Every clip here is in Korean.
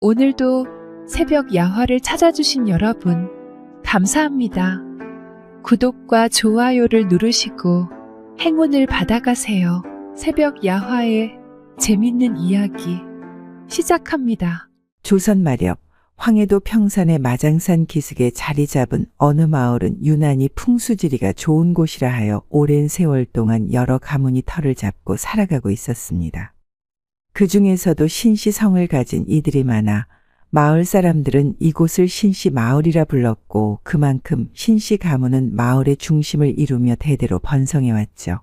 오늘도 새벽 야화를 찾아주신 여러분, 감사합니다. 구독과 좋아요를 누르시고 행운을 받아가세요. 새벽 야화의 재밌는 이야기 시작합니다. 조선 말엽 황해도 평산의 마장산 기슭에 자리 잡은 어느 마을은 유난히 풍수지리가 좋은 곳이라 하여 오랜 세월 동안 여러 가문이 터를 잡고 살아가고 있었습니다. 그 중에서도 신시성을 가진 이들이 많아 마을 사람들은 이곳을 신시 마을이라 불렀고 그만큼 신시 가문은 마을의 중심을 이루며 대대로 번성해왔죠.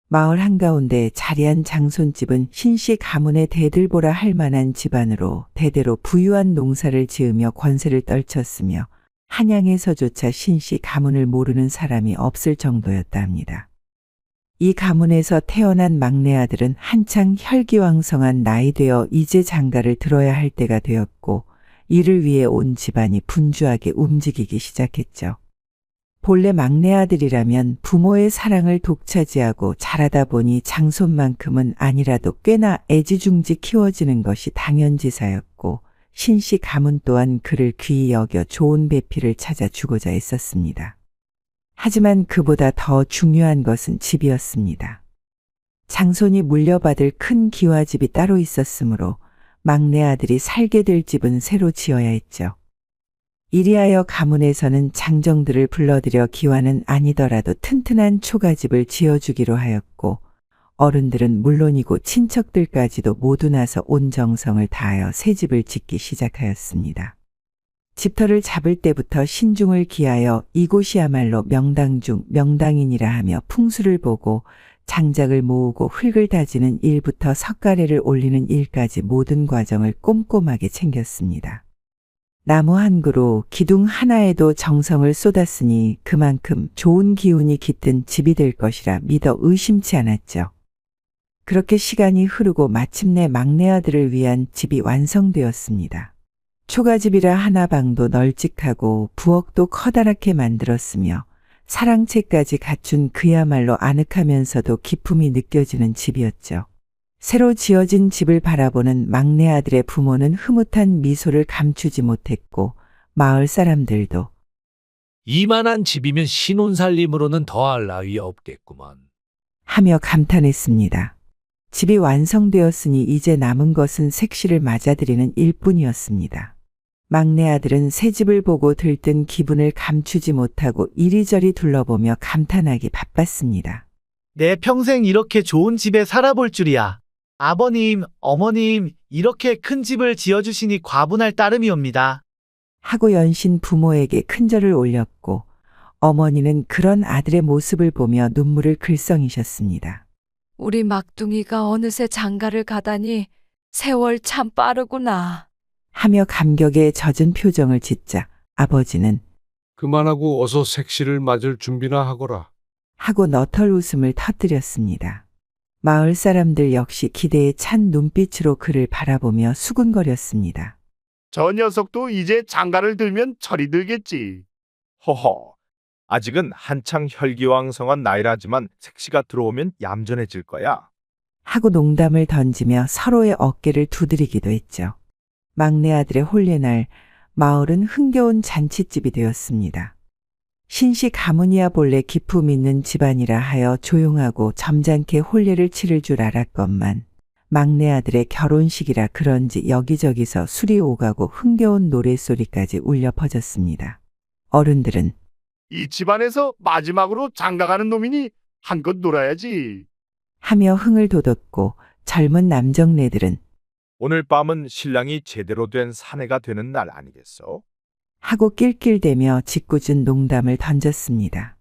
마을 한가운데 자리한 장손집은 신시 가문의 대들보라 할 만한 집안으로 대대로 부유한 농사를 지으며 권세를 떨쳤으며 한양에서조차 신시 가문을 모르는 사람이 없을 정도였다 합니다. 이 가문에서 태어난 막내 아들은 한창 혈기왕성한 나이 되어 이제 장가를 들어야 할 때가 되었고 이를 위해 온 집안이 분주하게 움직이기 시작했죠. 본래 막내 아들이라면 부모의 사랑을 독차지하고 자라다 보니 장손만큼은 아니라도 꽤나 애지중지 키워지는 것이 당연지사였고 신시 가문 또한 그를 귀히 여겨 좋은 배필을 찾아주고자 했었습니다. 하지만 그보다 더 중요한 것은 집이었습니다. 장손이 물려받을 큰 기와집이 따로 있었으므로 막내 아들이 살게 될 집은 새로 지어야 했죠. 이리하여 가문에서는 장정들을 불러들여 기와는 아니더라도 튼튼한 초가집을 지어주기로 하였고 어른들은 물론이고 친척들까지도 모두 나서 온 정성을 다하여 새 집을 짓기 시작하였습니다. 집터를 잡을 때부터 신중을 기하여 이곳이야말로 명당 중 명당이니라 하며 풍수를 보고 장작을 모으고 흙을 다지는 일부터 석가래를 올리는 일까지 모든 과정을 꼼꼼하게 챙겼습니다. 나무 한 그루, 기둥 하나에도 정성을 쏟았으니 그만큼 좋은 기운이 깃든 집이 될 것이라 믿어 의심치 않았죠. 그렇게 시간이 흐르고 마침내 막내 아들을 위한 집이 완성되었습니다. 초가집이라 하나방도 널찍하고 부엌도 커다랗게 만들었으며 사랑채까지 갖춘 그야말로 아늑하면서도 기품이 느껴지는 집이었죠. 새로 지어진 집을 바라보는 막내 아들의 부모는 흐뭇한 미소를 감추지 못했고 마을 사람들도 이만한 집이면 신혼살림으로는 더할 나위 없겠구먼. 하며 감탄했습니다. 집이 완성되었으니 이제 남은 것은 색시를 맞아들이는 일뿐이었습니다. 막내 아들은 새 집을 보고 들뜬 기분을 감추지 못하고 이리저리 둘러보며 감탄하기 바빴습니다. 내 평생 이렇게 좋은 집에 살아볼 줄이야. 아버님, 어머님, 이렇게 큰 집을 지어주시니 과분할 따름이옵니다. 하고 연신 부모에게 큰절을 올렸고 어머니는 그런 아들의 모습을 보며 눈물을 글썽이셨습니다. 우리 막둥이가 어느새 장가를 가다니 세월 참 빠르구나. 하며 감격에 젖은 표정을 짓자 아버지는 그만하고 어서 색시를 맞을 준비나 하거라. 하고 너털 웃음을 터뜨렸습니다. 마을 사람들 역시 기대에 찬 눈빛으로 그를 바라보며 수군거렸습니다. 저 녀석도 이제 장가를 들면 철이 들겠지. 허허, 아직은 한창 혈기왕성한 나이라지만 색시가 들어오면 얌전해질 거야. 하고 농담을 던지며 서로의 어깨를 두드리기도 했죠. 막내 아들의 혼례날 마을은 흥겨운 잔칫집이 되었습니다. 신시 가문이야 본래 기품 있는 집안이라 하여 조용하고 점잖게 혼례를 치를 줄 알았건만 막내 아들의 결혼식이라 그런지 여기저기서 술이 오가고 흥겨운 노랫소리까지 울려 퍼졌습니다. 어른들은 이 집안에서 마지막으로 장가가는 놈이니 한껏 놀아야지. 하며 흥을 돋웠고 젊은 남정네들은 오늘 밤은 신랑이 제대로 된 사내가 되는 날 아니겠어? 하고 낄낄대며 짓궂은 농담을 던졌습니다.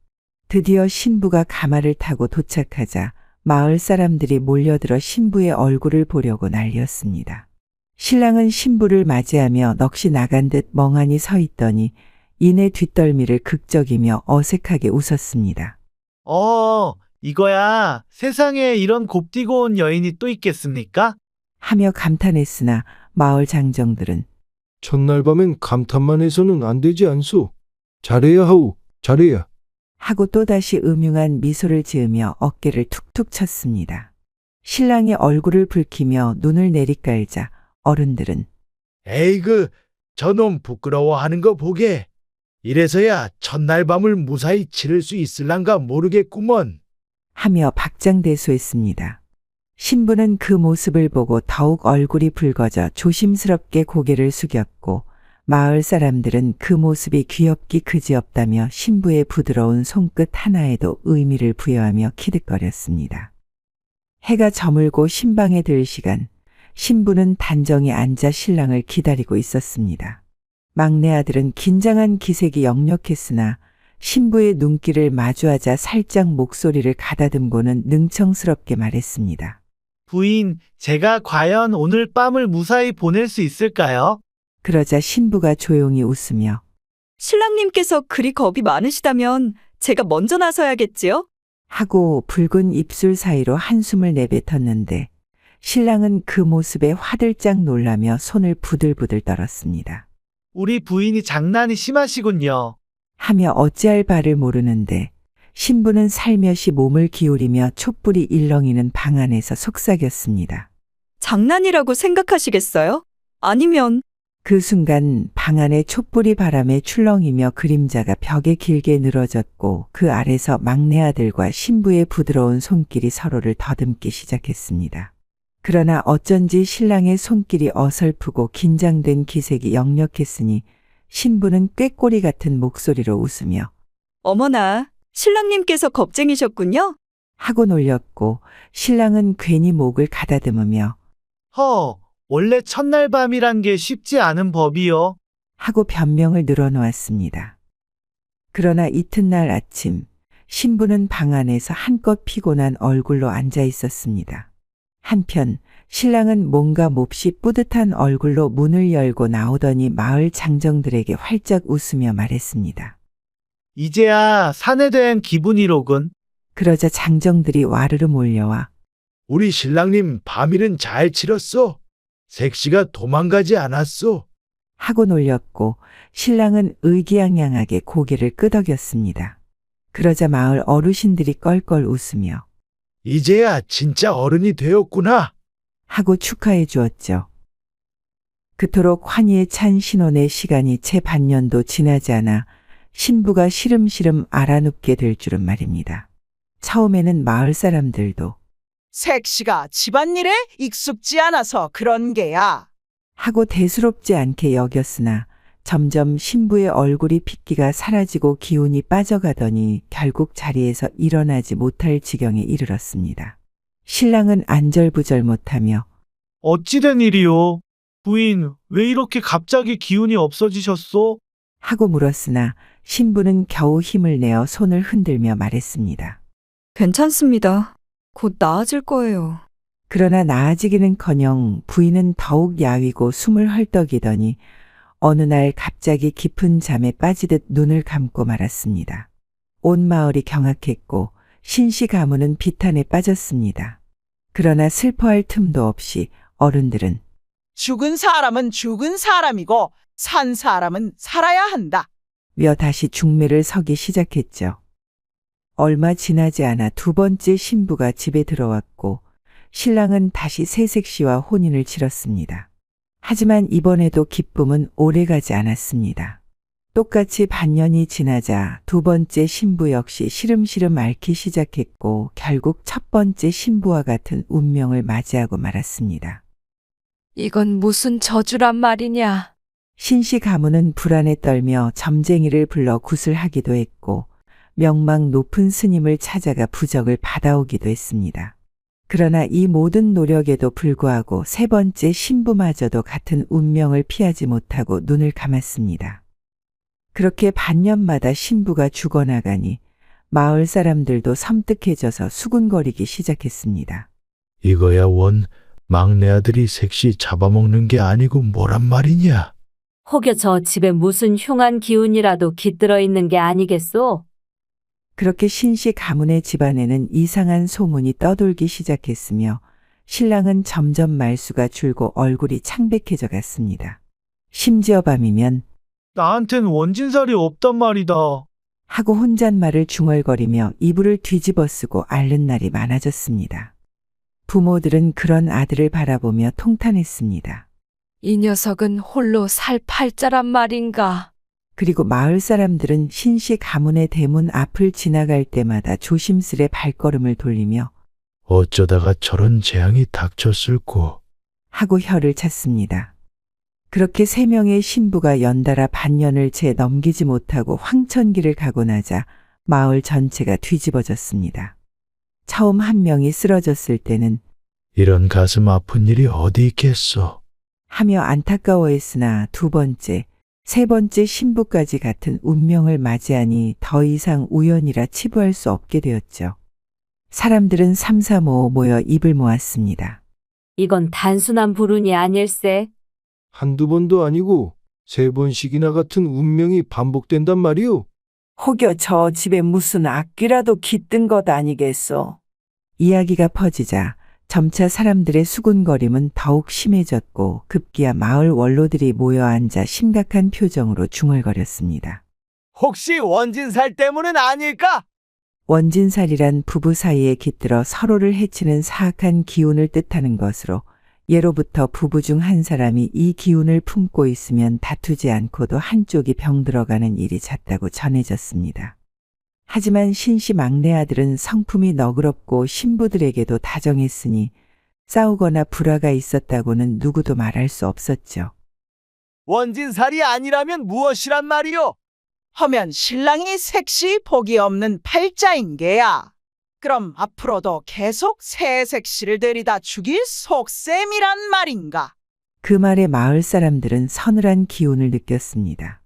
드디어 신부가 가마를 타고 도착하자 마을 사람들이 몰려들어 신부의 얼굴을 보려고 난리였습니다. 신랑은 신부를 맞이하며 넋이 나간 듯 멍하니 서 있더니 이내 뒷덜미를 극적이며 어색하게 웃었습니다. 이거야. 세상에 이런 곱디고 온 여인이 또 있겠습니까? 하며 감탄했으나 마을 장정들은 첫날 밤엔 감탄만 해서는 안 되지 않소. 잘해야 하오, 잘해야. 하고 또다시 음흉한 미소를 지으며 어깨를 툭툭 쳤습니다. 신랑이 얼굴을 붉히며 눈을 내리깔자 어른들은 에이그, 저놈 부끄러워하는 거 보게. 이래서야 첫날 밤을 무사히 치를 수 있을란가 모르겠구먼. 하며 박장대소했습니다. 신부는 그 모습을 보고 더욱 얼굴이 붉어져 조심스럽게 고개를 숙였고 마을 사람들은 그 모습이 귀엽기 그지없다며 신부의 부드러운 손끝 하나에도 의미를 부여하며 키득거렸습니다. 해가 저물고 신방에 들 시간, 신부는 단정히 앉아 신랑을 기다리고 있었습니다. 막내 아들은 긴장한 기색이 역력했으나 신부의 눈길을 마주하자 살짝 목소리를 가다듬고는 능청스럽게 말했습니다. 부인, 제가 과연 오늘 밤을 무사히 보낼 수 있을까요? 그러자 신부가 조용히 웃으며 신랑님께서 그리 겁이 많으시다면 제가 먼저 나서야겠지요? 하고 붉은 입술 사이로 한숨을 내뱉었는데 신랑은 그 모습에 화들짝 놀라며 손을 부들부들 떨었습니다. 우리 부인이 장난이 심하시군요. 하며 어찌할 바를 모르는데 신부는 살며시 몸을 기울이며 촛불이 일렁이는 방 안에서 속삭였습니다. 장난이라고 생각하시겠어요? 아니면 그 순간 방 안에 촛불이 바람에 출렁이며 그림자가 벽에 길게 늘어졌고 그 아래서 막내 아들과 신부의 부드러운 손길이 서로를 더듬기 시작했습니다. 그러나 어쩐지 신랑의 손길이 어설프고 긴장된 기색이 역력했으니 신부는 꾀꼬리 같은 목소리로 웃으며 어머나, 신랑님께서 겁쟁이셨군요? 하고 놀렸고 신랑은 괜히 목을 가다듬으며 원래 첫날 밤이란 게 쉽지 않은 법이요. 하고 변명을 늘어놓았습니다. 그러나 이튿날 아침 신부는 방 안에서 한껏 피곤한 얼굴로 앉아 있었습니다. 한편 신랑은 뭔가 몹시 뿌듯한 얼굴로 문을 열고 나오더니 마을 장정들에게 활짝 웃으며 말했습니다. 이제야 사내된 기분이로군. 그러자 장정들이 와르르 몰려와 우리 신랑님 밤일은 잘 치렀어. 색시가 도망가지 않았어. 하고 놀렸고 신랑은 의기양양하게 고개를 끄덕였습니다. 그러자 마을 어르신들이 껄껄 웃으며 이제야 진짜 어른이 되었구나. 하고 축하해 주었죠. 그토록 환희에 찬 신혼의 시간이 채 반년도 지나지 않아 신부가 시름시름 알아눕게 될 줄은 말입니다. 처음에는 마을 사람들도 색시가 집안일에 익숙지 않아서 그런 게야. 하고 대수롭지 않게 여겼으나 점점 신부의 얼굴이 핏기가 사라지고 기운이 빠져가더니 결국 자리에서 일어나지 못할 지경에 이르렀습니다. 신랑은 안절부절 못하며 어찌된 일이요? 부인, 왜 이렇게 갑자기 기운이 없어지셨소? 하고 물었으나 신부는 겨우 힘을 내어 손을 흔들며 말했습니다. 괜찮습니다. 곧 나아질 거예요. 그러나 나아지기는커녕 부인은 더욱 야위고 숨을 헐떡이더니 어느 날 갑자기 깊은 잠에 빠지듯 눈을 감고 말았습니다. 온 마을이 경악했고 신씨 가문은 비탄에 빠졌습니다. 그러나 슬퍼할 틈도 없이 어른들은 죽은 사람은 죽은 사람이고 산 사람은 살아야 한다. 며 다시 중매를 서기 시작했죠. 얼마 지나지 않아 두 번째 신부가 집에 들어왔고 신랑은 다시 새색 씨와 혼인을 치렀습니다. 하지만 이번에도 기쁨은 오래가지 않았습니다. 똑같이 반년이 지나자 두 번째 신부 역시 시름시름 앓기 시작했고 결국 첫 번째 신부와 같은 운명을 맞이하고 말았습니다. 이건 무슨 저주란 말이냐? 신씨 가문은 불안에 떨며 점쟁이를 불러 굿을하기도 했고 명망 높은 스님을 찾아가 부적을 받아오기도 했습니다. 그러나 이 모든 노력에도 불구하고 세 번째 신부마저도 같은 운명을 피하지 못하고 눈을 감았습니다. 그렇게 반년마다 신부가 죽어나가니 마을 사람들도 섬뜩해져서 수군거리기 시작했습니다. 이거야 원 막내 아들이 색시 잡아먹는 게 아니고 뭐란 말이냐. 혹여 저 집에 무슨 흉한 기운이라도 깃들어 있는 게 아니겠소? 그렇게 신씨 가문의 집안에는 이상한 소문이 떠돌기 시작했으며 신랑은 점점 말수가 줄고 얼굴이 창백해져 갔습니다. 심지어 밤이면 나한텐 원진살이 없단 말이다. 하고 혼잣말을 중얼거리며 이불을 뒤집어 쓰고 앓는 날이 많아졌습니다. 부모들은 그런 아들을 바라보며 통탄했습니다. 이 녀석은 홀로 살 팔자란 말인가? 그리고 마을 사람들은 신씨 가문의 대문 앞을 지나갈 때마다 조심스레 발걸음을 돌리며 어쩌다가 저런 재앙이 닥쳤을꼬. 하고 혀를 찼습니다. 그렇게 3명의 신부가 연달아 반년을 채 넘기지 못하고 황천길을 가고 나자 마을 전체가 뒤집어졌습니다. 처음 한 명이 쓰러졌을 때는 이런 가슴 아픈 일이 어디 있겠어. 하며 안타까워했으나 2번째, 3번째 신부까지 같은 운명을 맞이하니 더 이상 우연이라 치부할 수 없게 되었죠. 사람들은 삼삼오오 모여 입을 모았습니다. 이건 단순한 불운이 아닐세. 한두 번도 아니고 3번씩이나 같은 운명이 반복된단 말이오. 혹여 저 집에 무슨 악귀라도 깃든 것 아니겠소? 이야기가 퍼지자 점차 사람들의 수군거림은 더욱 심해졌고 급기야 마을 원로들이 모여 앉아 심각한 표정으로 중얼거렸습니다. 혹시 원진살 때문은 아닐까? 원진살이란 부부 사이에 깃들어 서로를 해치는 사악한 기운을 뜻하는 것으로 예로부터 부부 중 한 사람이 이 기운을 품고 있으면 다투지 않고도 한쪽이 병들어가는 일이 잦다고 전해졌습니다. 하지만 신씨 막내 아들은 성품이 너그럽고 신부들에게도 다정했으니 싸우거나 불화가 있었다고는 누구도 말할 수 없었죠. 원진살이 아니라면 무엇이란 말이오? 하면 신랑이 색시 복이 없는 팔자인 게야. 그럼 앞으로도 계속 새 색시를 들이다 죽일 속셈이란 말인가? 그 말에 마을 사람들은 서늘한 기운을 느꼈습니다.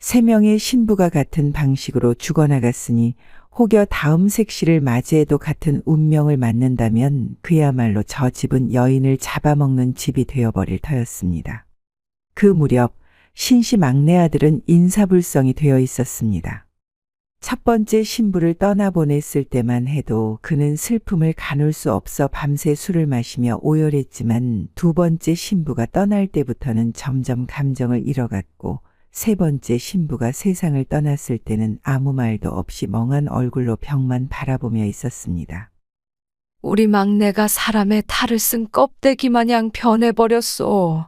3명의 신부가 같은 방식으로 죽어나갔으니 혹여 다음 색시를 맞이해도 같은 운명을 맞는다면 그야말로 저 집은 여인을 잡아먹는 집이 되어버릴 터였습니다. 그 무렵 신씨 막내 아들은 인사불성이 되어 있었습니다. 첫 번째 신부를 떠나보냈을 때만 해도 그는 슬픔을 가눌 수 없어 밤새 술을 마시며 오열했지만 2번째 신부가 떠날 때부터는 점점 감정을 잃어갔고 3번째 신부가 세상을 떠났을 때는 아무 말도 없이 멍한 얼굴로 벽만 바라보며 있었습니다. 우리 막내가 사람의 탈을 쓴 껍데기 마냥 변해버렸소.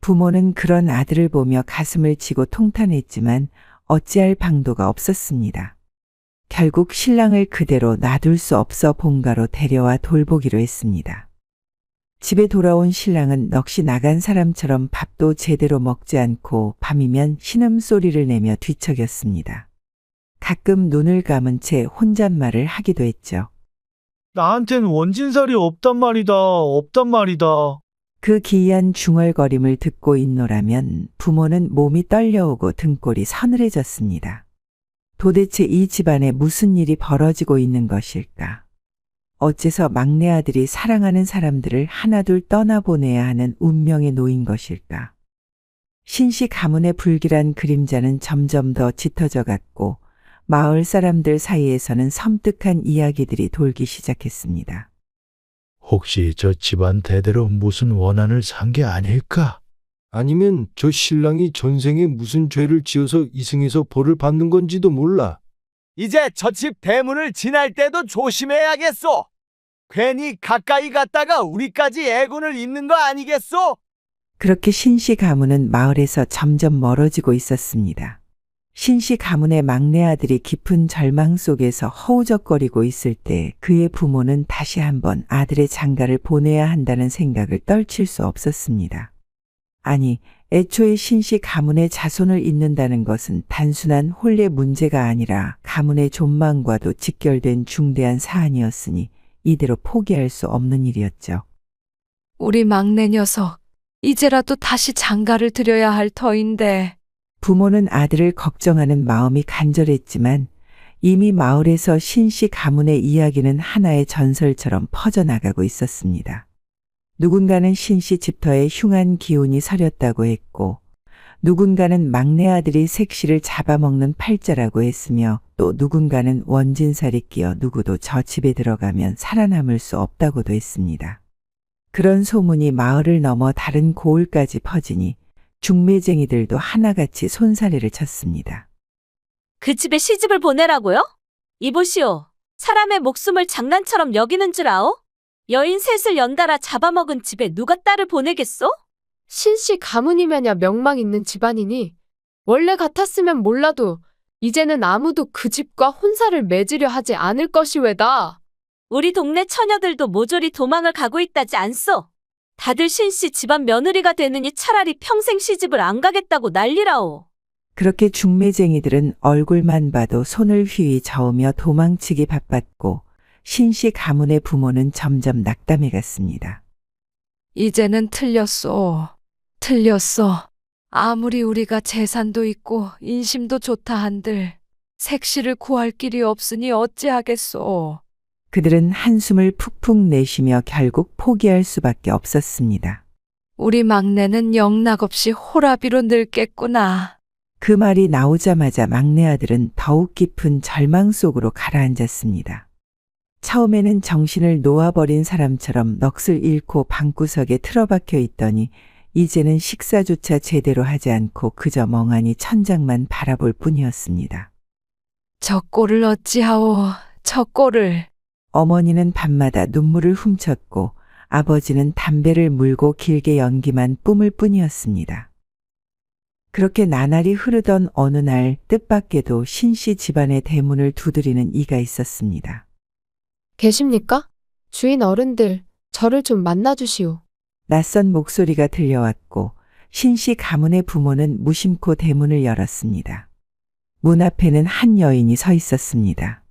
부모는 그런 아들을 보며 가슴을 치고 통탄했지만 어찌할 방도가 없었습니다. 결국 신랑을 그대로 놔둘 수 없어 본가로 데려와 돌보기로 했습니다. 집에 돌아온 신랑은 넋이 나간 사람처럼 밥도 제대로 먹지 않고 밤이면 신음소리를 내며 뒤척였습니다. 가끔 눈을 감은 채 혼잣말을 하기도 했죠. 나한텐 원진살이 없단 말이다. 없단 말이다. 그 기이한 중얼거림을 듣고 있노라면 부모는 몸이 떨려오고 등골이 서늘해졌습니다. 도대체 이 집안에 무슨 일이 벌어지고 있는 것일까? 어째서 막내 아들이 사랑하는 사람들을 하나둘 떠나보내야 하는 운명에 놓인 것일까? 신씨 가문의 불길한 그림자는 점점 더 짙어져 갔고 마을 사람들 사이에서는 섬뜩한 이야기들이 돌기 시작했습니다. 혹시 저 집안 대대로 무슨 원한을 산 게 아닐까? 아니면 저 신랑이 전생에 무슨 죄를 지어서 이승에서 벌을 받는 건지도 몰라. 이제 저 집 대문을 지날 때도 조심해야겠소. 괜히 가까이 갔다가 우리까지 애군을 입는 거 아니겠소? 그렇게 신씨 가문은 마을에서 점점 멀어지고 있었습니다. 신씨 가문의 막내 아들이 깊은 절망 속에서 허우적거리고 있을 때 그의 부모는 다시 한번 아들의 장가를 보내야 한다는 생각을 떨칠 수 없었습니다. 아니, 애초에 신씨 가문의 자손을 잇는다는 것은 단순한 혼례 문제가 아니라 가문의 존망과도 직결된 중대한 사안이었으니 이대로 포기할 수 없는 일이었죠. 우리 막내 녀석, 이제라도 다시 장가를 드려야 할 터인데. 부모는 아들을 걱정하는 마음이 간절했지만 이미 마을에서 신씨 가문의 이야기는 하나의 전설처럼 퍼져나가고 있었습니다. 누군가는 신씨 집터에 흉한 기운이 서렸다고 했고 누군가는 막내 아들이 색시를 잡아먹는 팔자라고 했으며 또 누군가는 원진살이 끼어 누구도 저 집에 들어가면 살아남을 수 없다고도 했습니다. 그런 소문이 마을을 넘어 다른 고을까지 퍼지니 중매쟁이들도 하나같이 손사래를 쳤습니다. 그 집에 시집을 보내라고요? 이보시오. 사람의 목숨을 장난처럼 여기는 줄 아오? 여인 셋을 연달아 잡아먹은 집에 누가 딸을 보내겠소? 신씨 가문이면야 명망 있는 집안이니 원래 같았으면 몰라도 이제는 아무도 그 집과 혼사를 맺으려 하지 않을 것이외다. 우리 동네 처녀들도 모조리 도망을 가고 있다지 않소? 다들 신씨 집안 며느리가 되느니 차라리 평생 시집을 안 가겠다고 난리라오. 그렇게 중매쟁이들은 얼굴만 봐도 손을 휘휘 저으며 도망치기 바빴고 신씨 가문의 부모는 점점 낙담해 갔습니다. 이제는 틀렸소. 틀렸어. 아무리 우리가 재산도 있고 인심도 좋다 한들 색시를 구할 길이 없으니 어찌하겠소. 그들은 한숨을 푹푹 내쉬며 결국 포기할 수밖에 없었습니다. 우리 막내는 영락없이 호라비로 늙겠구나. 그 말이 나오자마자 막내 아들은 더욱 깊은 절망 속으로 가라앉았습니다. 처음에는 정신을 놓아버린 사람처럼 넋을 잃고 방구석에 틀어박혀 있더니 이제는 식사조차 제대로 하지 않고 그저 멍하니 천장만 바라볼 뿐이었습니다. 저 꼴을 어찌하오. 저 꼴을. 어머니는 밤마다 눈물을 훔쳤고 아버지는 담배를 물고 길게 연기만 뿜을 뿐이었습니다. 그렇게 나날이 흐르던 어느 날 뜻밖에도 신씨 집안의 대문을 두드리는 이가 있었습니다. 계십니까? 주인 어른들, 저를 좀 만나주시오. 낯선 목소리가 들려왔고 신씨 가문의 부모는 무심코 대문을 열었습니다. 문 앞에는 한 여인이 서 있었습니다.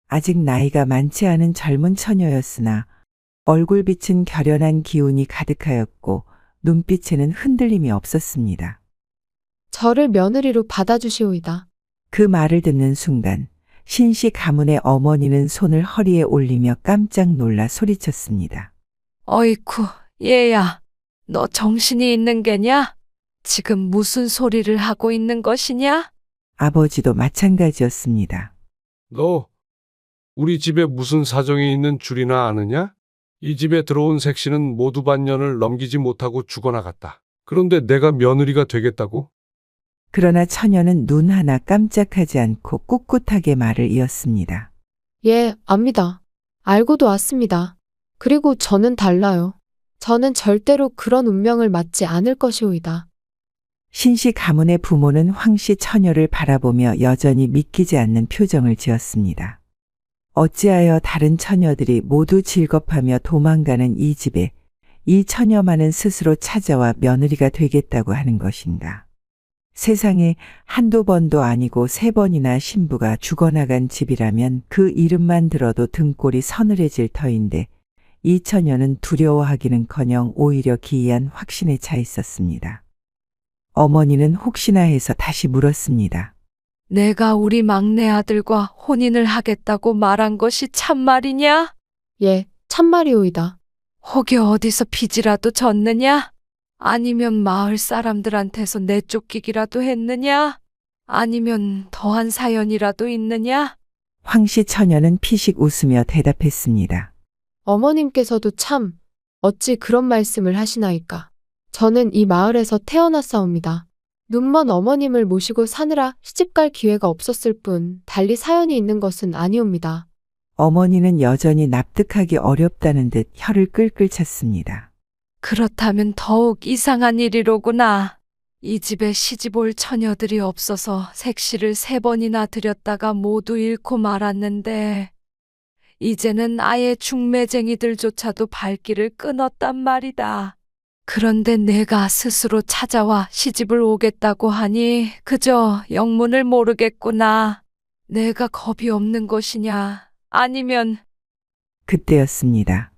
아직 나이가 많지 않은 젊은 처녀였으나 얼굴빛은 결연한 기운이 가득하였고 눈빛에는 흔들림이 없었습니다. 저를 며느리로 받아주시오이다. 그 말을 듣는 순간 신씨 가문의 어머니는 손을 허리에 올리며 깜짝 놀라 소리쳤습니다. 어이쿠, 얘야. 너 정신이 있는 게냐? 지금 무슨 소리를 하고 있는 것이냐? 아버지도 마찬가지였습니다. 너 우리 집에 무슨 사정이 있는 줄이나 아느냐? 이 집에 들어온 색시는 모두 반년을 넘기지 못하고 죽어나갔다. 그런데 내가 며느리가 되겠다고? 그러나 처녀는 눈 하나 깜짝하지 않고 꿋꿋하게 말을 이었습니다. 예, 압니다. 알고도 왔습니다. 그리고 저는 달라요. 저는 절대로 그런 운명을 맞지 않을 것이오이다. 신씨 가문의 부모는 황씨 처녀를 바라보며 여전히 믿기지 않는 표정을 지었습니다. 어찌하여 다른 처녀들이 모두 질겁하며 도망가는 이 집에 이 처녀만은 스스로 찾아와 며느리가 되겠다고 하는 것인가. 세상에 한두 번도 아니고 3번이나 신부가 죽어나간 집이라면 그 이름만 들어도 등골이 서늘해질 터인데 이 처녀는 두려워하기는커녕 오히려 기이한 확신에 차 있었습니다. 어머니는 혹시나 해서 다시 물었습니다. 내가 우리 막내 아들과 혼인을 하겠다고 말한 것이 참말이냐? 예, 참말이오이다. 혹여 어디서 빚이라도 졌느냐? 아니면 마을 사람들한테서 내쫓기기라도 했느냐? 아니면 더한 사연이라도 있느냐? 황씨 처녀는 피식 웃으며 대답했습니다. 어머님께서도 참 어찌 그런 말씀을 하시나이까. 저는 이 마을에서 태어났사옵니다. 눈먼 어머님을 모시고 사느라 시집갈 기회가 없었을 뿐 달리 사연이 있는 것은 아니옵니다. 어머니는 여전히 납득하기 어렵다는 듯 혀를 끌끌 찼습니다. 그렇다면 더욱 이상한 일이로구나. 이 집에 시집 올 처녀들이 없어서 색시를 3번이나 들였다가 모두 잃고 말았는데 이제는 아예 중매쟁이들조차도 발길을 끊었단 말이다. 그런데 내가 스스로 찾아와 시집을 오겠다고 하니 그저 영문을 모르겠구나. 내가 겁이 없는 것이냐? 아니면... 그때였습니다.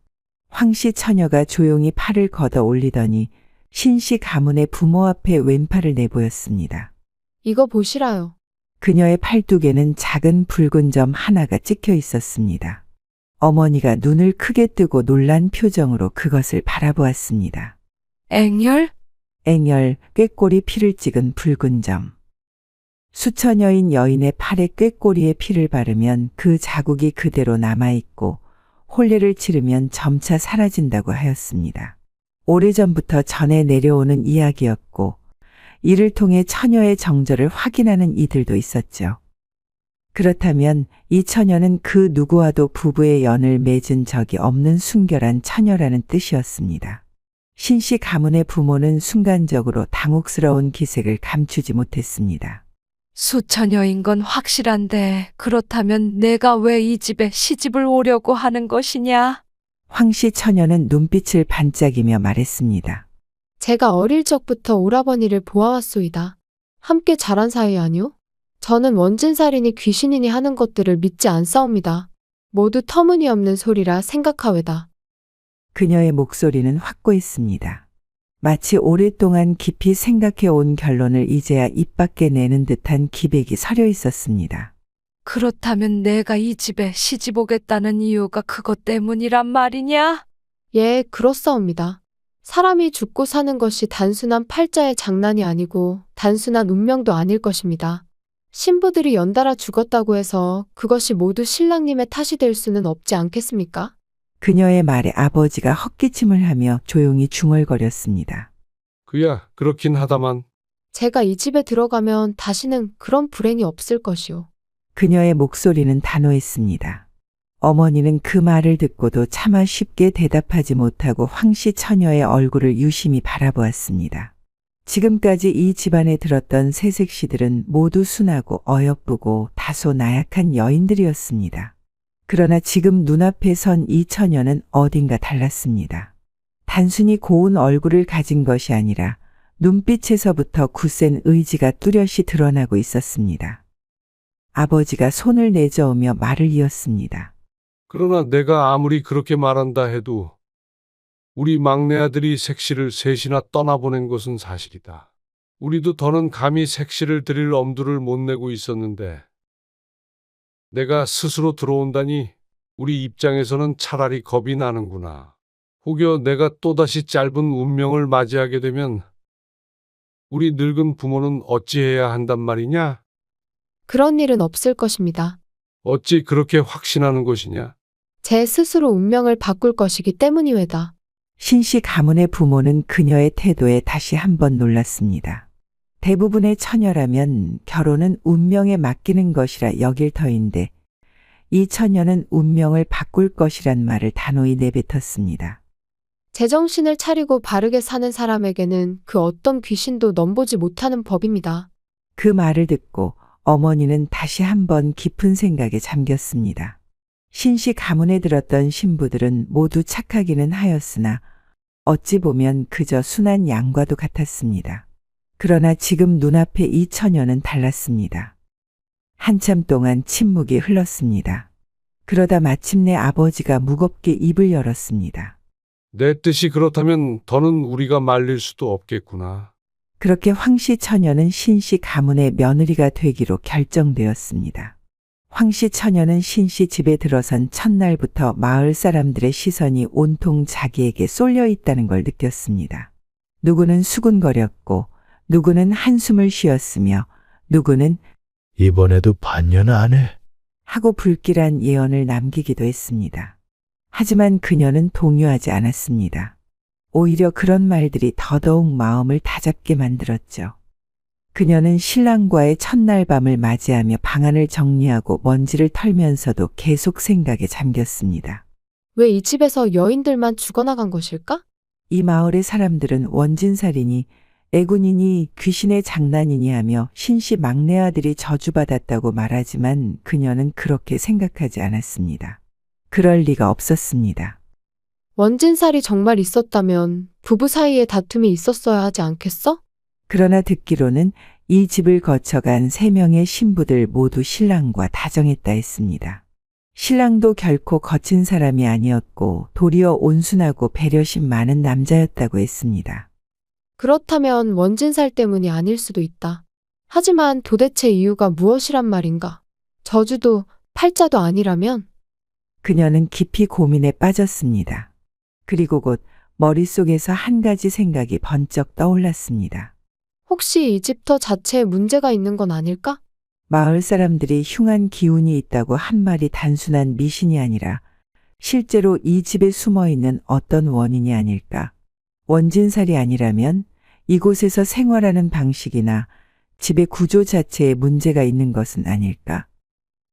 황씨 처녀가 조용히 팔을 걷어 올리더니 신씨 가문의 부모 앞에 왼팔을 내보였습니다. 이거 보시라요. 그녀의 팔뚝에는 작은 붉은 점 하나가 찍혀 있었습니다. 어머니가 눈을 크게 뜨고 놀란 표정으로 그것을 바라보았습니다. 앵열? 앵열, 꾀꼬리 피를 찍은 붉은 점. 수처녀인 여인의 팔에 꾀꼬리에 피를 바르면 그 자국이 그대로 남아있고 혼례를 치르면 점차 사라진다고 하였습니다. 오래전부터 전해 내려오는 이야기였고 이를 통해 처녀의 정절을 확인하는 이들도 있었죠. 그렇다면 이 처녀는 그 누구와도 부부의 연을 맺은 적이 없는 순결한 처녀라는 뜻이었습니다. 신씨 가문의 부모는 순간적으로 당혹스러운 기색을 감추지 못했습니다. 수처녀인 건 확실한데 그렇다면 내가 왜 이 집에 시집을 오려고 하는 것이냐? 황씨 처녀는 눈빛을 반짝이며 말했습니다. 제가 어릴 적부터 오라버니를 보아왔소이다. 함께 자란 사이 아니오? 저는 원진살인이 귀신이니 하는 것들을 믿지 않사옵니다. 모두 터무니없는 소리라 생각하외다. 그녀의 목소리는 확고했습니다. 마치 오랫동안 깊이 생각해 온 결론을 이제야 입 밖에 내는 듯한 기백이 서려 있었습니다. 그렇다면 내가 이 집에 시집 오겠다는 이유가 그것 때문이란 말이냐? 예, 그렇사옵니다. 사람이 죽고 사는 것이 단순한 팔자의 장난이 아니고 단순한 운명도 아닐 것입니다. 신부들이 연달아 죽었다고 해서 그것이 모두 신랑님의 탓이 될 수는 없지 않겠습니까? 그녀의 말에 아버지가 헛기침을 하며 조용히 중얼거렸습니다. 그야 그렇긴 하다만 제가 이 집에 들어가면 다시는 그런 불행이 없을 것이오. 그녀의 목소리는 단호했습니다. 어머니는 그 말을 듣고도 차마 쉽게 대답하지 못하고 황씨 처녀의 얼굴을 유심히 바라보았습니다. 지금까지 이 집안에 들었던 새색시들은 모두 순하고 어여쁘고 다소 나약한 여인들이었습니다. 그러나 지금 눈앞에 선 이 처녀는 어딘가 달랐습니다. 단순히 고운 얼굴을 가진 것이 아니라 눈빛에서부터 굳센 의지가 뚜렷이 드러나고 있었습니다. 아버지가 손을 내저으며 말을 이었습니다. 그러나 내가 아무리 그렇게 말한다 해도 우리 막내 아들이 색시를 셋이나 떠나보낸 것은 사실이다. 우리도 더는 감히 색시를 드릴 엄두를 못 내고 있었는데 내가 스스로 들어온다니 우리 입장에서는 차라리 겁이 나는구나. 혹여 내가 또다시 짧은 운명을 맞이하게 되면 우리 늙은 부모는 어찌해야 한단 말이냐? 그런 일은 없을 것입니다. 어찌 그렇게 확신하는 것이냐? 제 스스로 운명을 바꿀 것이기 때문이외다. 신씨 가문의 부모는 그녀의 태도에 다시 한번 놀랐습니다. 대부분의 처녀라면 결혼은 운명에 맡기는 것이라 여길 터인데 이 처녀는 운명을 바꿀 것이란 말을 단호히 내뱉었습니다. 제정신을 차리고 바르게 사는 사람에게는 그 어떤 귀신도 넘보지 못하는 법입니다. 그 말을 듣고 어머니는 다시 한번 깊은 생각에 잠겼습니다. 신씨 가문에 들었던 신부들은 모두 착하기는 하였으나 어찌 보면 그저 순한 양과도 같았습니다. 그러나 지금 눈앞에 이 처녀는 달랐습니다. 한참 동안 침묵이 흘렀습니다. 그러다 마침내 아버지가 무겁게 입을 열었습니다. 내 뜻이 그렇다면 더는 우리가 말릴 수도 없겠구나. 그렇게 황씨 처녀는 신씨 가문의 며느리가 되기로 결정되었습니다. 황씨 처녀는 신씨 집에 들어선 첫날부터 마을 사람들의 시선이 온통 자기에게 쏠려 있다는 걸 느꼈습니다. 누구는 수군거렸고 누구는 한숨을 쉬었으며 누구는 이번에도 반년 안에 하고 불길한 예언을 남기기도 했습니다. 하지만 그녀는 동요하지 않았습니다. 오히려 그런 말들이 더더욱 마음을 다잡게 만들었죠. 그녀는 신랑과의 첫날 밤을 맞이하며 방안을 정리하고 먼지를 털면서도 계속 생각에 잠겼습니다. 왜 이 집에서 여인들만 죽어나간 것일까? 이 마을의 사람들은 원진살인이 애군이니 귀신의 장난이니 하며 신씨 막내 아들이 저주받았다고 말하지만 그녀는 그렇게 생각하지 않았습니다. 그럴 리가 없었습니다. 원진살이 정말 있었다면 부부 사이에 다툼이 있었어야 하지 않겠어? 그러나 듣기로는 이 집을 거쳐간 3명의 신부들 모두 신랑과 다정했다 했습니다. 신랑도 결코 거친 사람이 아니었고 도리어 온순하고 배려심 많은 남자였다고 했습니다. 그렇다면 원진살 때문이 아닐 수도 있다. 하지만 도대체 이유가 무엇이란 말인가? 저주도 팔자도 아니라면? 그녀는 깊이 고민에 빠졌습니다. 그리고 곧 머릿속에서 한 가지 생각이 번쩍 떠올랐습니다. 혹시 이 집터 자체에 문제가 있는 건 아닐까? 마을 사람들이 흉한 기운이 있다고 한 말이 단순한 미신이 아니라 실제로 이 집에 숨어 있는 어떤 원인이 아닐까? 원진살이 아니라면 이곳에서 생활하는 방식이나 집의 구조 자체에 문제가 있는 것은 아닐까?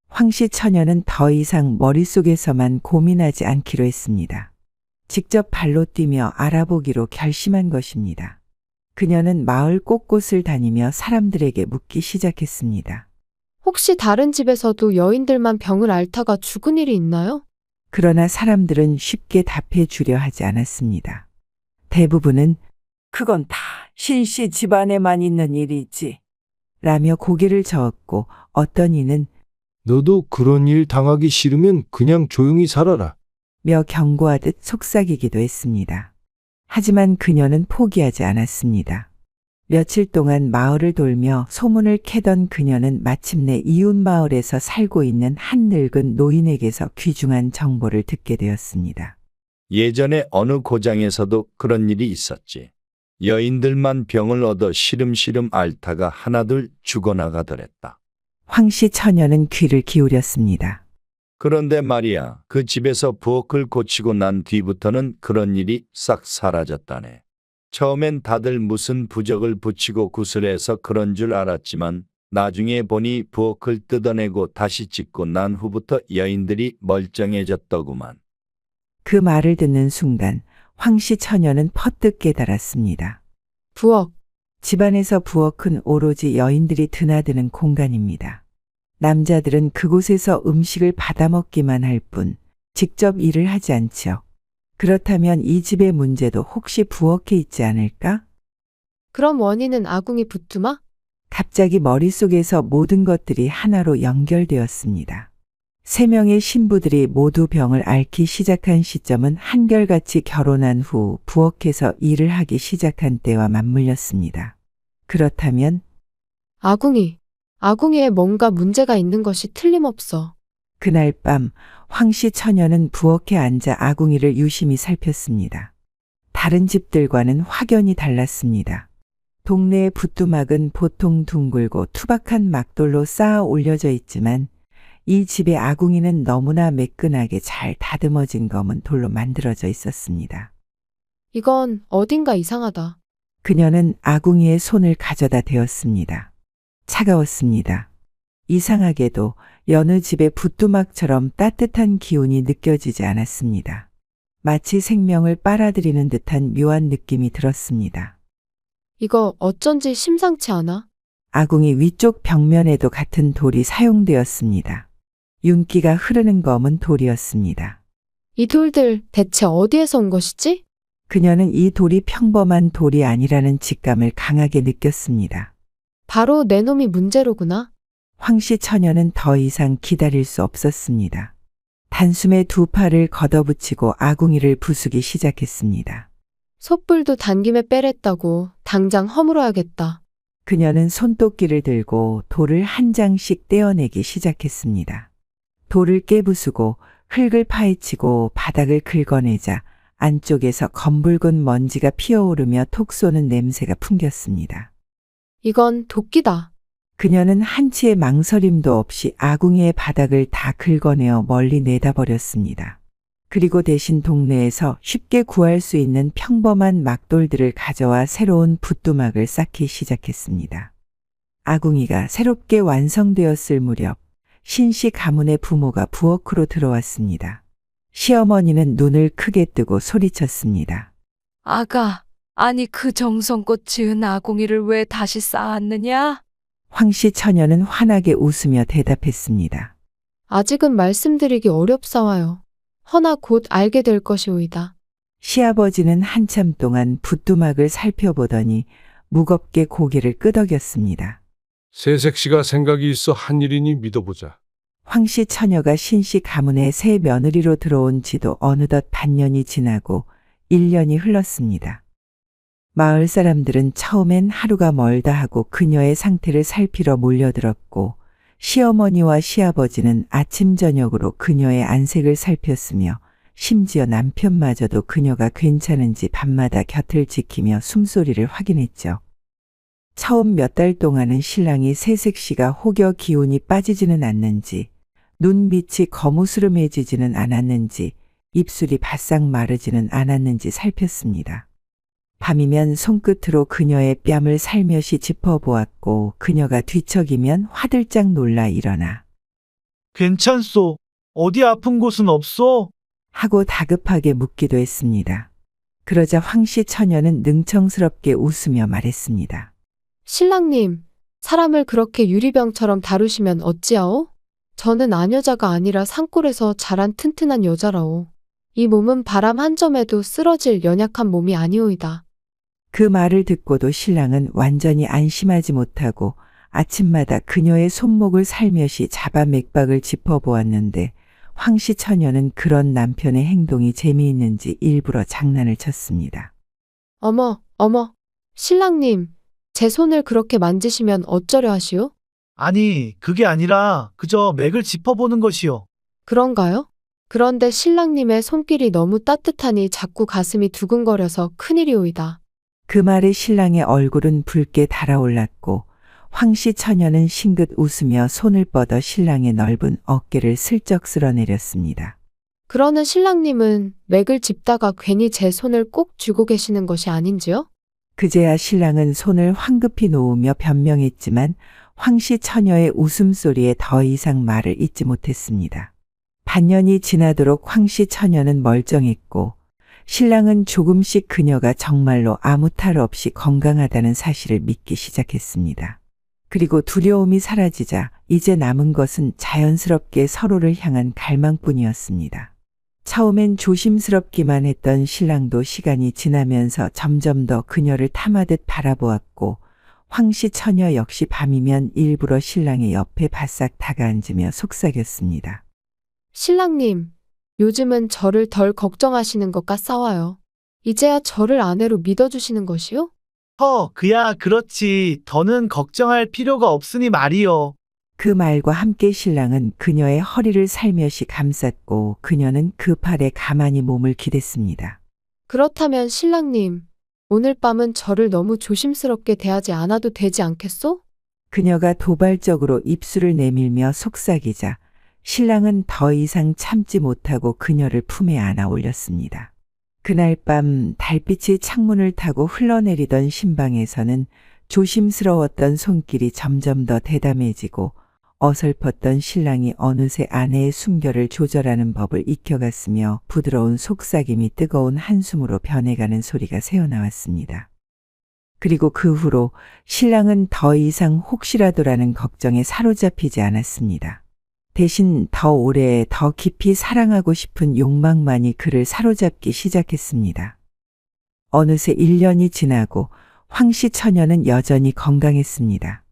황씨 처녀는 더 이상 머릿속에서만 고민하지 않기로 했습니다. 직접 발로 뛰며 알아보기로 결심한 것입니다. 그녀는 마을 곳곳을 다니며 사람들에게 묻기 시작했습니다. 혹시 다른 집에서도 여인들만 병을 앓다가 죽은 일이 있나요? 그러나 사람들은 쉽게 답해 주려 하지 않았습니다. 대부분은 그건 다 신씨 집안에만 있는 일이지 라며 고개를 저었고 어떤 이는 너도 그런 일 당하기 싫으면 그냥 조용히 살아라. 며 경고하듯 속삭이기도 했습니다. 하지만 그녀는 포기하지 않았습니다. 며칠 동안 마을을 돌며 소문을 캐던 그녀는 마침내 이웃 마을에서 살고 있는 한 늙은 노인에게서 귀중한 정보를 듣게 되었습니다. 예전에 어느 고장에서도 그런 일이 있었지. 여인들만 병을 얻어 시름시름 앓다가 하나둘 죽어나가더랬다. 황씨 처녀는 귀를 기울였습니다. 그런데 말이야, 그 집에서 부엌을 고치고 난 뒤부터는 그런 일이 싹 사라졌다네. 처음엔 다들 무슨 부적을 붙이고 구슬해서 그런 줄 알았지만 나중에 보니 부엌을 뜯어내고 다시 짓고 난 후부터 여인들이 멀쩡해졌더구만. 그 말을 듣는 순간 황씨 처녀는 퍼뜩 깨달았습니다. 부엌. 집안에서 부엌은 오로지 여인들이 드나드는 공간입니다. 남자들은 그곳에서 음식을 받아먹기만 할 뿐 직접 일을 하지 않지요. 그렇다면 이 집의 문제도 혹시 부엌에 있지 않을까? 그럼 원인은 아궁이 부뚜막? 갑자기 머릿속에서 모든 것들이 하나로 연결되었습니다. 3명의 신부들이 모두 병을 앓기 시작한 시점은 한결같이 결혼한 후 부엌에서 일을 하기 시작한 때와 맞물렸습니다. 그렇다면 아궁이에 뭔가 문제가 있는 것이 틀림없어. 그날 밤 황씨 처녀는 부엌에 앉아 아궁이를 유심히 살폈습니다. 다른 집들과는 확연히 달랐습니다. 동네의 부뚜막은 보통 둥글고 투박한 막돌로 쌓아 올려져 있지만 이 집의 아궁이는 너무나 매끈하게 잘 다듬어진 검은 돌로 만들어져 있었습니다. 이건 어딘가 이상하다. 그녀는 아궁이에 손을 가져다 대었습니다. 차가웠습니다. 이상하게도 여느 집의 부뚜막처럼 따뜻한 기운이 느껴지지 않았습니다. 마치 생명을 빨아들이는 듯한 묘한 느낌이 들었습니다. 이거 어쩐지 심상치 않아. 아궁이 위쪽 벽면에도 같은 돌이 사용되었습니다. 윤기가 흐르는 검은 돌이었습니다. 이 돌들 대체 어디에서 온 것이지? 그녀는 이 돌이 평범한 돌이 아니라는 직감을 강하게 느꼈습니다. 바로 내 놈이 문제로구나. 황씨 처녀는 더 이상 기다릴 수 없었습니다. 단숨에 2 팔을 걷어붙이고 아궁이를 부수기 시작했습니다. 솥불도 단김에 빼랬다고 당장 허물어야겠다. 그녀는 손도끼를 들고 돌을 한 장씩 떼어내기 시작했습니다. 돌을 깨부수고 흙을 파헤치고 바닥을 긁어내자 안쪽에서 검붉은 먼지가 피어오르며 톡 쏘는 냄새가 풍겼습니다. 이건 도끼다. 그녀는 한치의 망설임도 없이 아궁이의 바닥을 다 긁어내어 멀리 내다버렸습니다. 그리고 대신 동네에서 쉽게 구할 수 있는 평범한 막돌들을 가져와 새로운 부뚜막을 쌓기 시작했습니다. 아궁이가 새롭게 완성되었을 무렵 신씨 가문의 부모가 부엌으로 들어왔습니다. 시어머니는 눈을 크게 뜨고 소리쳤습니다. 아가, 아니 그 정성껏 지은 아궁이를 왜 다시 쌓았느냐? 황씨 처녀는 환하게 웃으며 대답했습니다. 아직은 말씀드리기 어렵사와요. 허나 곧 알게 될 것이오이다. 시아버지는 한참 동안 부뚜막을 살펴보더니 무겁게 고개를 끄덕였습니다. 세색 씨가 생각이 있어 한 일이니 믿어보자. 황씨 처녀가 신씨 가문의 새 며느리로 들어온 지도 어느덧 반년이 지나고 1년이 흘렀습니다. 마을 사람들은 처음엔 하루가 멀다 하고 그녀의 상태를 살피러 몰려들었고 시어머니와 시아버지는 아침 저녁으로 그녀의 안색을 살폈으며 심지어 남편마저도 그녀가 괜찮은지 밤마다 곁을 지키며 숨소리를 확인했죠. 처음 몇 달 동안은 신랑이 세색 씨가 혹여 기운이 빠지지는 않는지, 눈빛이 거무스름해지지는 않았는지, 입술이 바싹 마르지는 않았는지 살폈습니다. 밤이면 손끝으로 그녀의 뺨을 살며시 짚어보았고 그녀가 뒤척이면 화들짝 놀라 일어나 괜찮소. 어디 아픈 곳은 없소? 하고 다급하게 묻기도 했습니다. 그러자 황씨 처녀는 능청스럽게 웃으며 말했습니다. 신랑님, 사람을 그렇게 유리병처럼 다루시면 어찌하오? 저는 아녀자가 아니라 산골에서 자란 튼튼한 여자라오. 이 몸은 바람 한 점에도 쓰러질 연약한 몸이 아니오이다. 그 말을 듣고도 신랑은 완전히 안심하지 못하고 아침마다 그녀의 손목을 살며시 잡아 맥박을 짚어보았는데 황씨 처녀는 그런 남편의 행동이 재미있는지 일부러 장난을 쳤습니다. 어머, 신랑님, 제 손을 그렇게 만지시면 어쩌려 하시오? 아니, 그게 아니라 그저 맥을 짚어보는 것이요. 그런가요? 그런데 신랑님의 손길이 너무 따뜻하니 자꾸 가슴이 두근거려서 큰일이오이다. 그 말에 신랑의 얼굴은 붉게 달아올랐고 황씨 처녀는 싱긋 웃으며 손을 뻗어 신랑의 넓은 어깨를 슬쩍 쓸어내렸습니다. 그러는 신랑님은 맥을 짚다가 괜히 제 손을 꼭 쥐고 계시는 것이 아닌지요? 그제야 신랑은 손을 황급히 놓으며 변명했지만 황씨 처녀의 웃음소리에 더 이상 말을 잇지 못했습니다. 반년이 지나도록 황씨 처녀는 멀쩡했고 신랑은 조금씩 그녀가 정말로 아무 탈 없이 건강하다는 사실을 믿기 시작했습니다. 그리고 두려움이 사라지자 이제 남은 것은 자연스럽게 서로를 향한 갈망뿐이었습니다. 처음엔 조심스럽기만 했던 신랑도 시간이 지나면서 점점 더 그녀를 탐하듯 바라보았고 황씨 처녀 역시 밤이면 일부러 신랑의 옆에 바싹 다가앉으며 속삭였습니다. 신랑님, 요즘은 저를 덜 걱정하시는 것 같사와요. 이제야 저를 아내로 믿어주시는 것이요? 그야 그렇지. 더는 걱정할 필요가 없으니 말이요. 그 말과 함께 신랑은 그녀의 허리를 살며시 감쌌고 그녀는 그 팔에 가만히 몸을 기댔습니다. 그렇다면 신랑님, 오늘 밤은 저를 너무 조심스럽게 대하지 않아도 되지 않겠소? 그녀가 도발적으로 입술을 내밀며 속삭이자 신랑은 더 이상 참지 못하고 그녀를 품에 안아 올렸습니다. 그날 밤 달빛이 창문을 타고 흘러내리던 신방에서는 조심스러웠던 손길이 점점 더 대담해지고 어설펐던 신랑이 어느새 아내의 숨결을 조절하는 법을 익혀갔으며 부드러운 속삭임이 뜨거운 한숨으로 변해가는 소리가 새어나왔습니다. 그리고 그 후로 신랑은 더 이상 혹시라도라는 걱정에 사로잡히지 않았습니다. 대신 더 오래 더 깊이 사랑하고 싶은 욕망만이 그를 사로잡기 시작했습니다. 어느새 1년이 지나고 황씨 처녀는 여전히 건강했습니다.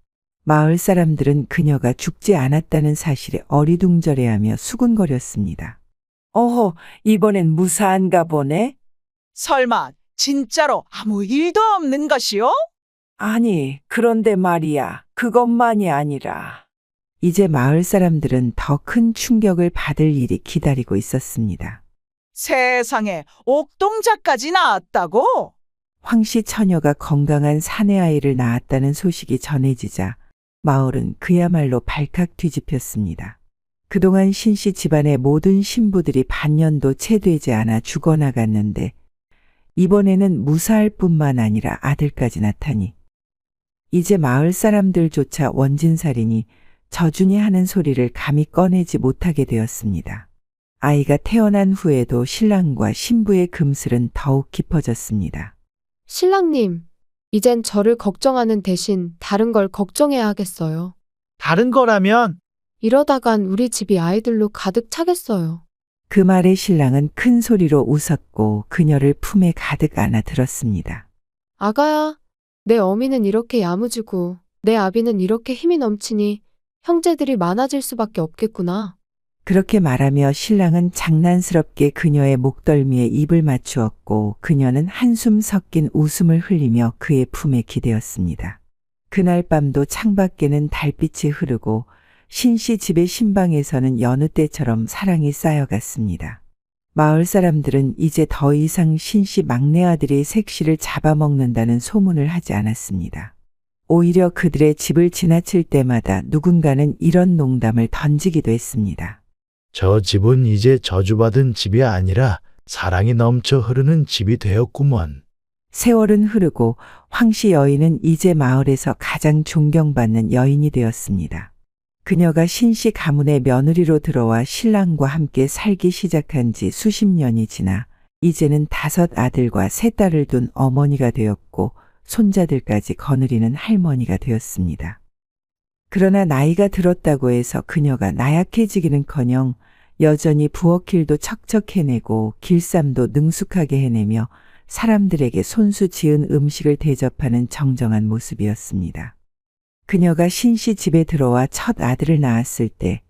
마을 사람들은 그녀가 죽지 않았다는 사실에 어리둥절해하며 수군거렸습니다. 어허, 이번엔 무사한가 보네? 설마 진짜로 아무 일도 없는 것이요? 아니, 그런데 말이야, 그것만이 아니라. 이제 마을 사람들은 더 큰 충격을 받을 일이 기다리고 있었습니다. 세상에 옥동자까지 나왔다고? 황씨 처녀가 건강한 사내 아이를 낳았다는 소식이 전해지자 마을은 그야말로 발칵 뒤집혔습니다. 그동안 신씨 집안의 모든 신부들이 반년도 채 되지 않아 죽어나갔는데 이번에는 무사할 뿐만 아니라 아들까지 낳다니. 이제 마을 사람들조차 원진살인이 저준이 하는 소리를 감히 꺼내지 못하게 되었습니다. 아이가 태어난 후에도 신랑과 신부의 금슬은 더욱 깊어졌습니다. 신랑님, 이젠 저를 걱정하는 대신 다른 걸 걱정해야 하겠어요. 다른 거라면? 이러다간 우리 집이 아이들로 가득 차겠어요. 그 말에 신랑은 큰 소리로 웃었고 그녀를 품에 가득 안아 들었습니다. 아가야, 내 어미는 이렇게 야무지고 내 아비는 이렇게 힘이 넘치니 형제들이 많아질 수밖에 없겠구나. 그렇게 말하며 신랑은 장난스럽게 그녀의 목덜미에 입을 맞추었고 그녀는 한숨 섞인 웃음을 흘리며 그의 품에 기대었습니다. 그날 밤도 창밖에는 달빛이 흐르고 신씨 집의 신방에서는 여느 때처럼 사랑이 쌓여갔습니다. 마을 사람들은 이제 더 이상 신씨 막내 아들이 색시를 잡아먹는다는 소문을 하지 않았습니다. 오히려 그들의 집을 지나칠 때마다 누군가는 이런 농담을 던지기도 했습니다. 저 집은 이제 저주받은 집이 아니라 사랑이 넘쳐 흐르는 집이 되었구먼. 세월은 흐르고 황씨 여인은 이제 마을에서 가장 존경받는 여인이 되었습니다. 그녀가 신씨 가문의 며느리로 들어와 신랑과 함께 살기 시작한 지 수십 년이 지나 이제는 5 아들과 3 딸을 둔 어머니가 되었고 손자들까지 거느리는 할머니가 되었습니다. 그러나 나이가 들었다고 해서 그녀가 나약해지기는커녕 여전히 부엌일도 척척 해내고 길쌈도 능숙하게 해내며 사람들에게 손수 지은 음식을 대접하는 정정한 모습이었습니다. 그녀가 신씨 집에 들어와 첫 아들을 낳았을 때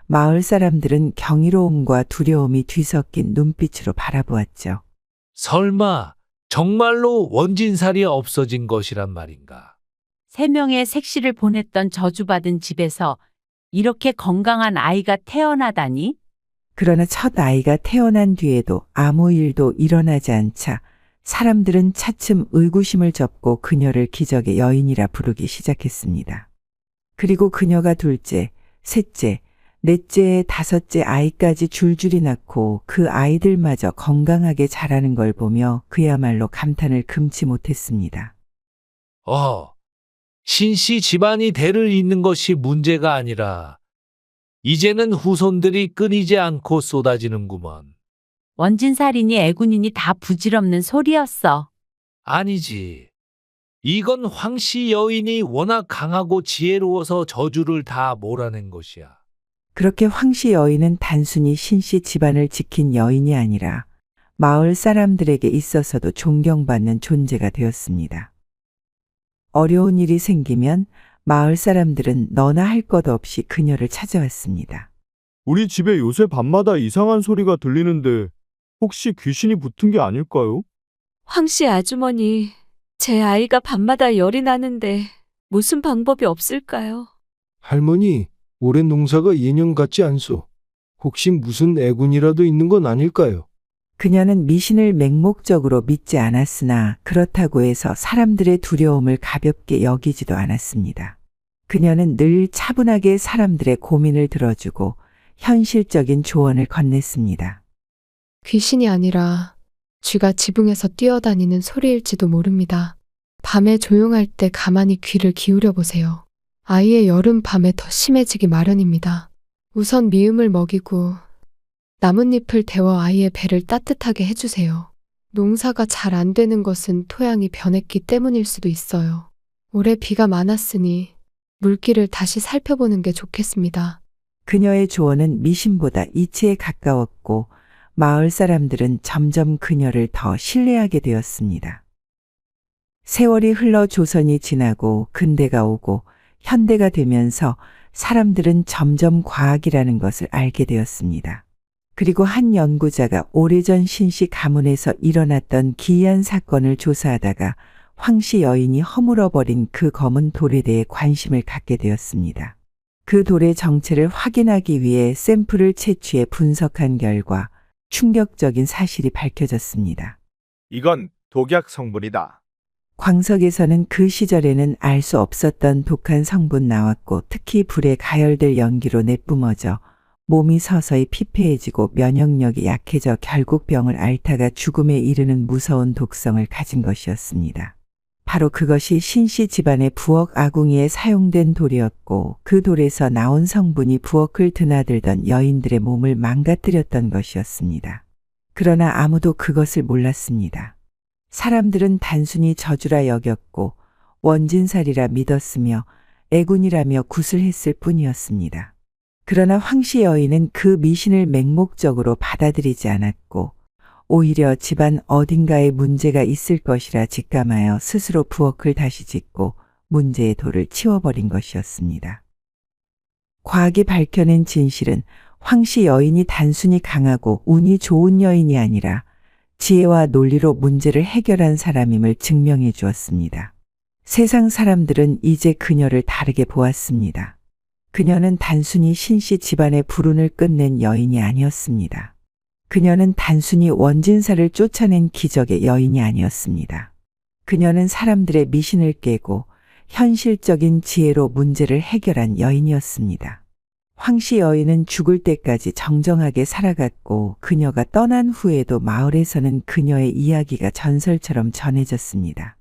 마을 사람들은 경이로움과 두려움이 뒤섞인 눈빛으로 바라보았죠. 설마 정말로 원진살이 없어진 것이란 말인가? 3명의 색시를 보냈던 저주받은 집에서 이렇게 건강한 아이가 태어나다니? 그러나 첫 아이가 태어난 뒤에도 아무 일도 일어나지 않자 사람들은 차츰 의구심을 접고 그녀를 기적의 여인이라 부르기 시작했습니다. 그리고 그녀가 둘째, 셋째, 넷째에 5째 아이까지 줄줄이 낳고 그 아이들마저 건강하게 자라는 걸 보며 그야말로 감탄을 금치 못했습니다. 신씨 집안이 대를 잇는 것이 문제가 아니라 이제는 후손들이 끊이지 않고 쏟아지는구먼. 원진살이니 애군이니 다 부질없는 소리였어. 아니지. 이건 황씨 여인이 워낙 강하고 지혜로워서 저주를 다 몰아낸 것이야. 그렇게 황씨 여인은 단순히 신씨 집안을 지킨 여인이 아니라 마을 사람들에게 있어서도 존경받는 존재가 되었습니다. 어려운 일이 생기면 마을 사람들은 너나 할 것 없이 그녀를 찾아왔습니다. 우리 집에 요새 밤마다 이상한 소리가 들리는데 혹시 귀신이 붙은 게 아닐까요? 황씨 아주머니, 제 아이가 밤마다 열이 나는데 무슨 방법이 없을까요? 할머니, 올해 농사가 예년 같지 않소. 혹시 무슨 애군이라도 있는 건 아닐까요? 그녀는 미신을 맹목적으로 믿지 않았으나 그렇다고 해서 사람들의 두려움을 가볍게 여기지도 않았습니다. 그녀는 늘 차분하게 사람들의 고민을 들어주고 현실적인 조언을 건넸습니다. 귀신이 아니라 쥐가 지붕에서 뛰어다니는 소리일지도 모릅니다. 밤에 조용할 때 가만히 귀를 기울여 보세요. 아이의 열은 밤에 더 심해지기 마련입니다. 우선 미음을 먹이고 나뭇잎을 데워 아이의 배를 따뜻하게 해주세요. 농사가 잘 안 되는 것은 토양이 변했기 때문일 수도 있어요. 올해 비가 많았으니 물길을 다시 살펴보는 게 좋겠습니다. 그녀의 조언은 미신보다 이치에 가까웠고 마을 사람들은 점점 그녀를 더 신뢰하게 되었습니다. 세월이 흘러 조선이 지나고 근대가 오고 현대가 되면서 사람들은 점점 과학이라는 것을 알게 되었습니다. 그리고 한 연구자가 오래전 신씨 가문에서 일어났던 기이한 사건을 조사하다가 황씨 여인이 허물어버린 그 검은 돌에 대해 관심을 갖게 되었습니다. 그 돌의 정체를 확인하기 위해 샘플을 채취해 분석한 결과 충격적인 사실이 밝혀졌습니다. 이건 독약 성분이다. 광석에서는 그 시절에는 알 수 없었던 독한 성분 나왔고 특히 불에 가열될 연기로 내뿜어져 몸이 서서히 피폐해지고 면역력이 약해져 결국 병을 앓다가 죽음에 이르는 무서운 독성을 가진 것이었습니다. 바로 그것이 신씨 집안의 부엌 아궁이에 사용된 돌이었고 그 돌에서 나온 성분이 부엌을 드나들던 여인들의 몸을 망가뜨렸던 것이었습니다. 그러나 아무도 그것을 몰랐습니다. 사람들은 단순히 저주라 여겼고 원진살이라 믿었으며 애군이라며 구슬했을 뿐이었습니다. 그러나 황씨 여인은 그 미신을 맹목적으로 받아들이지 않았고 오히려 집안 어딘가에 문제가 있을 것이라 직감하여 스스로 부엌을 다시 짓고 문제의 돌을 치워버린 것이었습니다. 과학이 밝혀낸 진실은 황씨 여인이 단순히 강하고 운이 좋은 여인이 아니라 지혜와 논리로 문제를 해결한 사람임을 증명해 주었습니다. 세상 사람들은 이제 그녀를 다르게 보았습니다. 그녀는 단순히 신씨 집안의 불운을 끝낸 여인이 아니었습니다. 그녀는 단순히 원진살을 쫓아낸 기적의 여인이 아니었습니다. 그녀는 사람들의 미신을 깨고 현실적인 지혜로 문제를 해결한 여인이었습니다. 황씨 여인은 죽을 때까지 정정하게 살아갔고 그녀가 떠난 후에도 마을에서는 그녀의 이야기가 전설처럼 전해졌습니다.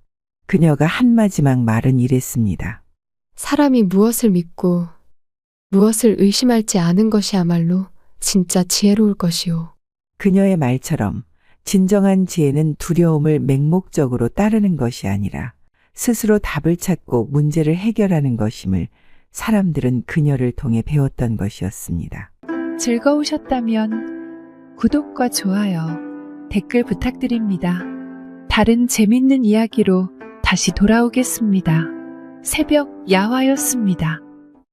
그녀가 한 마지막 말은 이랬습니다. 사람이 무엇을 믿고 무엇을 의심할지 아는 것이야말로 진짜 지혜로울 것이오. 그녀의 말처럼 진정한 지혜는 두려움을 맹목적으로 따르는 것이 아니라 스스로 답을 찾고 문제를 해결하는 것임을 사람들은 그녀를 통해 배웠던 것이었습니다. 즐거우셨다면 구독과 좋아요, 댓글 부탁드립니다. 다른 재밌는 이야기로 다시 돌아오겠습니다. 새벽 야화였습니다.